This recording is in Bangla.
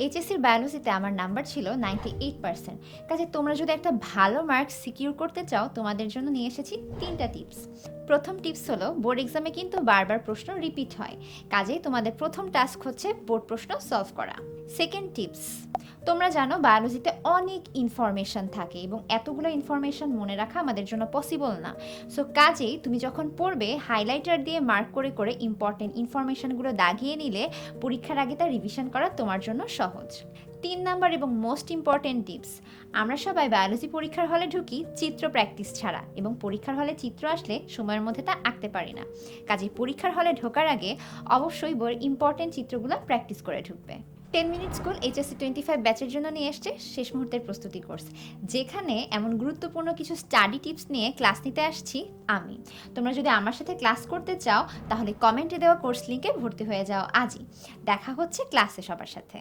এইচএসসির বায়োলজিতে আমার নাম্বার ছিল 98%। কাজে তোমরা যদি একটা ভালো মার্ক সিকিউর করতে চাও, তোমাদের জন্য নিয়ে এসেছি 3টা টিপস। প্রথম টিপস হলো, বোর্ড এক্সামে কিন্তু বারবার প্রশ্ন রিপিট হয়, কাজেই তোমাদের প্রথম টাস্ক হচ্ছে বোর্ড প্রশ্ন সলভ করা। সেকেন্ড টিপস, তোমরা জানো বায়োলজিতে অনেক ইনফরমেশন থাকে এবং এতগুলো ইনফরমেশন মনে রাখা আমাদের জন্য পসিবল না। সো কাজেই তুমি যখন পড়বে, হাইলাইটার দিয়ে মার্ক করে করে ইম্পর্টেন্ট ইনফরমেশনগুলো দাগিয়ে নিলে পরীক্ষার আগে তা রিভিশন করা তোমার জন্য সহজ। 3 নাম্বার এবং মোস্ট ইম্পর্টেন্ট টিপস, আমরা সবাই বায়োলজি পরীক্ষার হলে ঢুকি চিত্র প্র্যাকটিস ছাড়া, এবং পরীক্ষার হলে চিত্র আসলে সময়ের মধ্যে তা আঁকতে পারি না। কাজেই পরীক্ষার হলে ঢোকার আগে অবশ্যই বইয়ের ইম্পর্টেন্ট চিত্রগুলো প্র্যাকটিস করে ঢুকবে। 10 মিনিট স্কুল এইচএসসি 25 ব্যাচের জন্য নিয়ে এসছে শেষ মুহূর্তের প্রস্তুতি কোর্স, যেখানে এমন গুরুত্বপূর্ণ কিছু স্টাডি টিপস নিয়ে ক্লাস নিতে আসছি আমি। তোমরা যদি আমার সাথে ক্লাস করতে চাও, তাহলে কমেন্টে দেওয়া কোর্স লিঙ্কে ভর্তি হয়ে যাও আজই। দেখা হচ্ছে ক্লাসে সবার সাথে।